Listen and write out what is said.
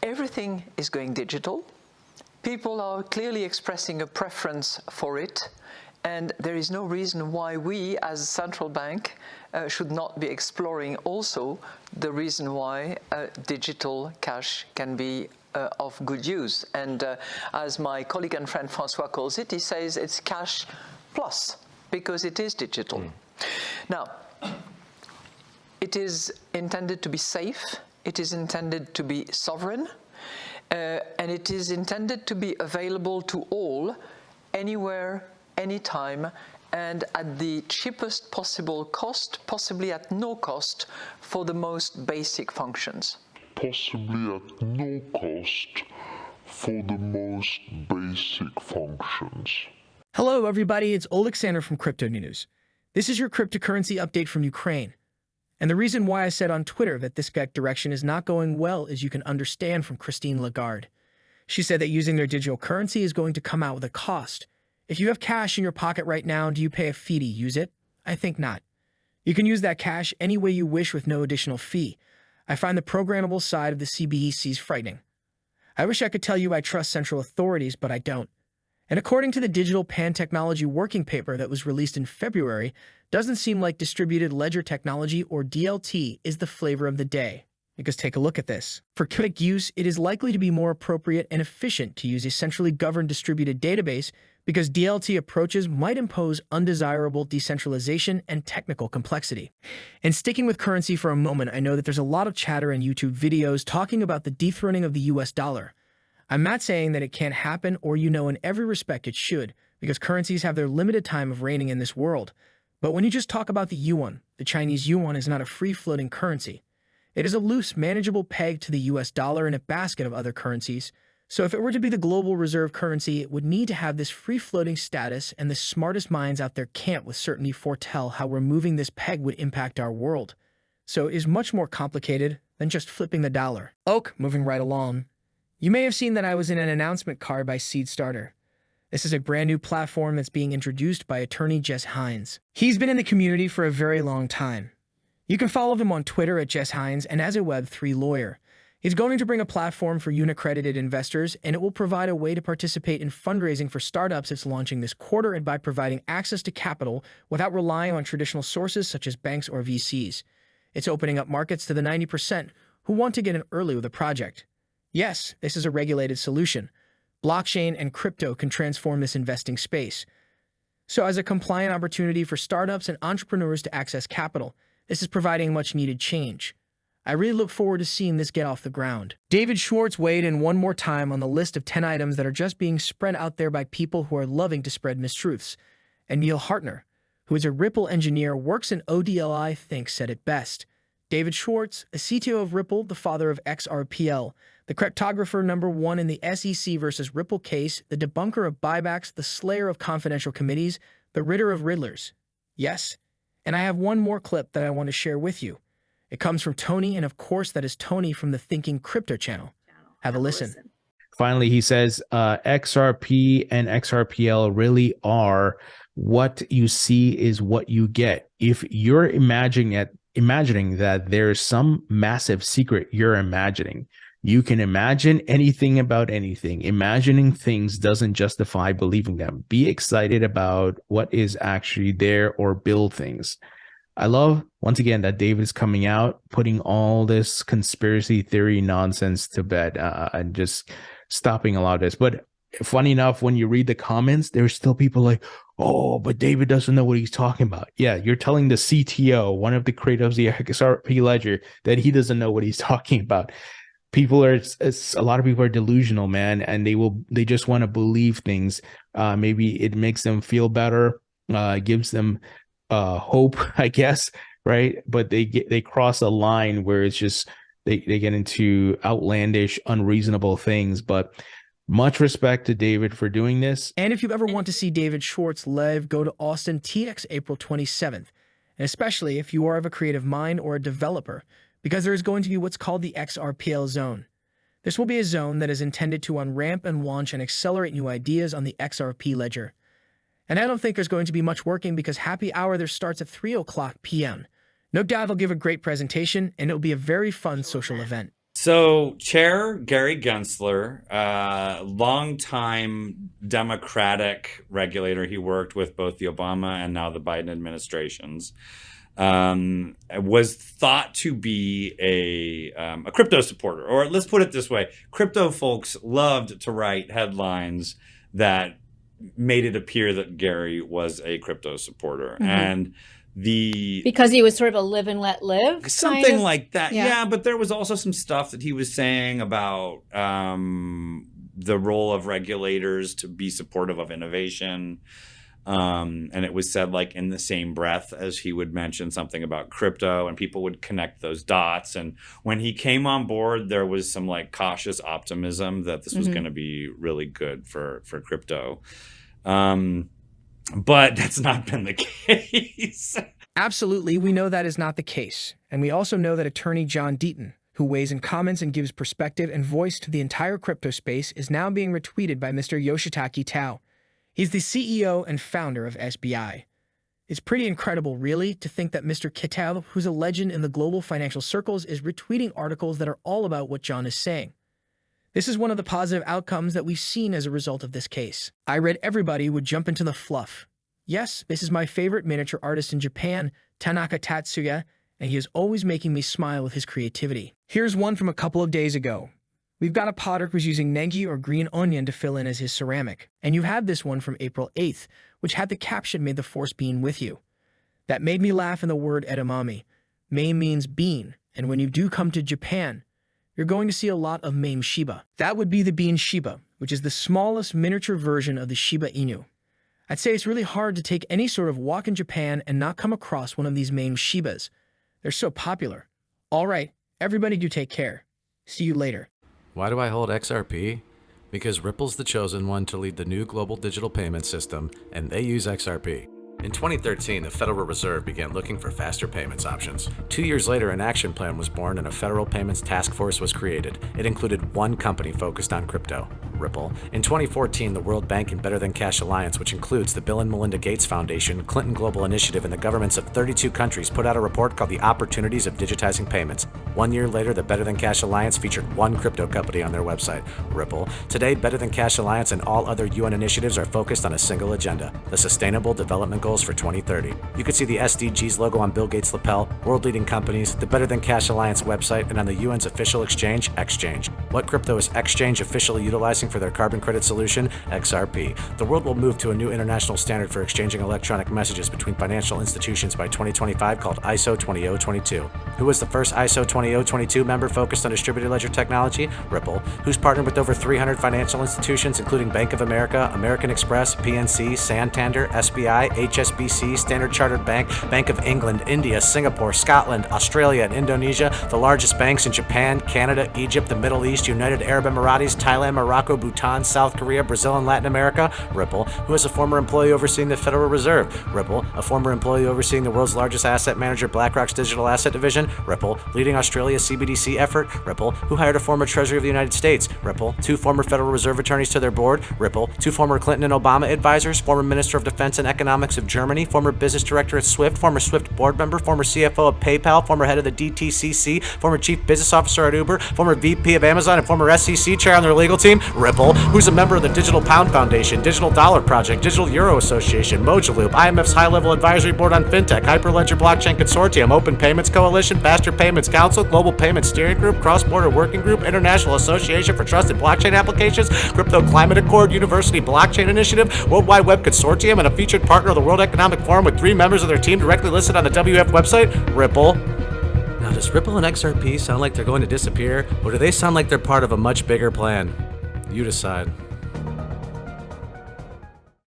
everything is going digital. People are clearly expressing a preference for it, and there is no reason why we, as a central bank, should not be exploring also the reason why digital cash can be of good use. And as my colleague and friend Francois calls it, he says it's cash plus, because it is digital. Now, it is intended to be safe, it is intended to be sovereign, and it is intended to be available to all, anywhere, anytime, and at the cheapest possible cost, possibly at no cost, for the most basic functions. Possibly at no cost for the most basic functions. Hello everybody, it's Alexander from Crypto News. This is your cryptocurrency update from Ukraine. And the reason why I said on Twitter that this direction is not going well is you can understand from Christine Lagarde. She said that using their digital currency is going to come out with a cost. If you have cash in your pocket right now, do you pay a fee to use it? I think not. You can use that cash any way you wish with no additional fee. I find the programmable side of the CBDCs frightening. I wish I could tell you I trust central authorities, but I don't. And according to the Digital Pan Technology Working Paper that was released in February, doesn't seem like distributed ledger technology, or DLT, is the flavor of the day. Because take a look at this. For quick use, it is likely to be more appropriate and efficient to use a centrally governed distributed database because DLT approaches might impose undesirable decentralization and technical complexity. And sticking with currency for a moment, I know that there's a lot of chatter in YouTube videos talking about the dethroning of the US dollar. I'm not saying that it can't happen or in every respect it should, because currencies have their limited time of reigning in this world. But when you just talk about the yuan, the Chinese yuan is not a free-floating currency. It is a loose, manageable peg to the US dollar in a basket of other currencies. So if it were to be the global reserve currency, it would need to have this free-floating status, and the smartest minds out there can't with certainty foretell how removing this peg would impact our world. So it is much more complicated than just flipping the dollar. Moving right along. You may have seen that I was in an announcement card by SeedStarter. This is a brand new platform that's being introduced by attorney Jess Hines. He's been in the community for a very long time. You can follow him on Twitter at Jess Hines and as a Web3 lawyer. He's going to bring a platform for unaccredited investors, and it will provide a way to participate in fundraising for startups it's launching this quarter, and by providing access to capital without relying on traditional sources such as banks or VCs. It's opening up markets to the 90% who want to get in early with a project. Yes, this is a regulated solution. Blockchain and crypto can transform this investing space. So as a compliant opportunity for startups and entrepreneurs to access capital, this is providing much needed change. I really look forward to seeing this get off the ground. David Schwartz weighed in one more time on the list of 10 items that are just being spread out there by people who are loving to spread mistruths. And Neil Hartner, who is a Ripple engineer, works in ODLI, thinks said it best. David Schwartz, a CTO of Ripple, the father of XRPL, the cryptographer #1 in the SEC versus Ripple case, the debunker of buybacks, the slayer of confidential committees, the ridder of Riddlers. Yes, and I have one more clip that I want to share with you. It comes from Tony, and of course that is Tony from the Thinking Crypto channel. Have a listen. Finally, he says XRP and XRPL really are what you see is what you get. If you're imagining that there's some massive secret you're imagining, you can imagine anything about anything. Imagining things doesn't justify believing them. Be excited about what is actually there, or build things. I love, once again, that David is coming out, putting all this conspiracy theory nonsense to bed, and just stopping a lot of this. But funny enough, when you read the comments, there's still people like, oh, but David doesn't know what he's talking about. Yeah, you're telling the CTO, one of the creators of the XRP Ledger, that he doesn't know what he's talking about. People are, a lot of people are delusional, man, and they just want to believe things. Maybe it makes them feel better, gives them hope, I guess, right? But they cross a line where it's just they get into outlandish, unreasonable things. But much respect to David for doing this. And if you ever want to see David Schwartz live, go to Austin TX April 27th. And especially if you are of a creative mind or a developer, because there is going to be what's called the XRPL zone. This will be a zone that is intended to unramp and launch and accelerate new ideas on the XRP ledger. And I don't think there's going to be much working, because happy hour there starts at 3 o'clock p.m. No doubt they'll give a great presentation, and it'll be a very fun social event. So, Chair Gary Gensler, longtime Democratic regulator, he worked with both the Obama and now the Biden administrations, was thought to be a crypto supporter. Or let's put it this way, crypto folks loved to write headlines that made it appear that Gary was a crypto supporter. And because he was sort of a live and let live, something like that. Yeah, but there was also some stuff that he was saying about the role of regulators to be supportive of innovation. And it was said like in the same breath as he would mention something about crypto, and people would connect those dots. And when he came on board, there was some like cautious optimism that this was going to be really good for crypto. But that's not been the case. Absolutely, we know that is not the case. And we also know that attorney John Deaton, who weighs in comments and gives perspective and voice to the entire crypto space, is now being retweeted by Mr. Yoshitaka Tao. He's the CEO and founder of SBI. It's pretty incredible, really, to think that Mr. Kitao, who's a legend in the global financial circles, is retweeting articles that are all about what John is saying. This is one of the positive outcomes that we've seen as a result of this case. I read everybody would jump into the fluff. Yes, this is my favorite miniature artist in Japan, Tanaka Tatsuya, and he is always making me smile with his creativity. Here's one from a couple of days ago. We've got a potter who's using negi or green onion to fill in as his ceramic. And you have this one from April 8th, which had the caption, "May the force being with you." That made me laugh in the word edamame. Mei means bean, and when you do come to Japan, you're going to see a lot of Mame Shiba. That would be the bean Shiba, which is the smallest miniature version of the Shiba Inu. I'd say it's really hard to take any sort of walk in Japan and not come across one of these Mame Shibas. They're so popular. All right, everybody do take care. See you later. Why do I hold XRP? Because Ripple's the chosen one to lead the new global digital payment system, and they use XRP. In 2013, the Federal Reserve began looking for faster payments options. 2 years later, an action plan was born and a federal payments task force was created. It included one company focused on crypto, Ripple. In 2014, the World Bank and Better Than Cash Alliance, which includes the Bill and Melinda Gates Foundation, Clinton Global Initiative, and the governments of 32 countries, put out a report called The Opportunities of Digitizing Payments. 1 year later, the Better Than Cash Alliance featured one crypto company on their website, Ripple. Today, Better Than Cash Alliance and all other UN initiatives are focused on a single agenda, the Sustainable Development Goals for 2030. You can see the SDGs logo on Bill Gates' lapel, world-leading companies, the Better Than Cash Alliance website, and on the UN's official exchange, Exchange. What crypto is Exchange officially utilizing for their carbon credit solution? XRP. The world will move to a new international standard for exchanging electronic messages between financial institutions by 2025 called ISO 20022. Who was the first ISO 20022 member focused on distributed ledger technology? Ripple. Who's partnered with over 300 financial institutions, including Bank of America, American Express, PNC, Santander, SBI, HSBC, Standard Chartered Bank, Bank of England, India, Singapore, Scotland, Australia, and Indonesia, the largest banks in Japan, Canada, Egypt, the Middle East, United Arab Emirates, Thailand, Morocco, Bhutan, South Korea, Brazil, and Latin America? Ripple. Who is a former employee overseeing the Federal Reserve? Ripple. A former employee overseeing the world's largest asset manager, BlackRock's digital asset division? Ripple. Leading Australia's CBDC effort? Ripple. Who hired a former Treasury of the United States? Ripple. 2 former Federal Reserve attorneys to their board? Ripple. 2 former Clinton and Obama advisors, former Minister of Defense and Economics of Germany, former business director at Swift, former Swift board member, former CFO of PayPal, former head of the DTCC, former chief business officer at Uber, former VP of Amazon, and former SEC chair on their legal team? Ripple. Who's a member of the Digital Pound Foundation, Digital Dollar Project, Digital Euro Association, Mojaloop, IMF's high-level advisory board on fintech, Hyperledger Blockchain Consortium, Open Payments Coalition, Faster Payments Council, Global Payments Steering Group, Cross-Border Working Group, International Association for Trusted Blockchain Applications, Crypto Climate Accord, University Blockchain Initiative, World Wide Web Consortium, and a featured partner of the World Economic Forum with 3 members of their team directly listed on the WF website? Ripple. Now, does Ripple and XRP sound like they're going to disappear, or do they sound like they're part of a much bigger plan? You decide.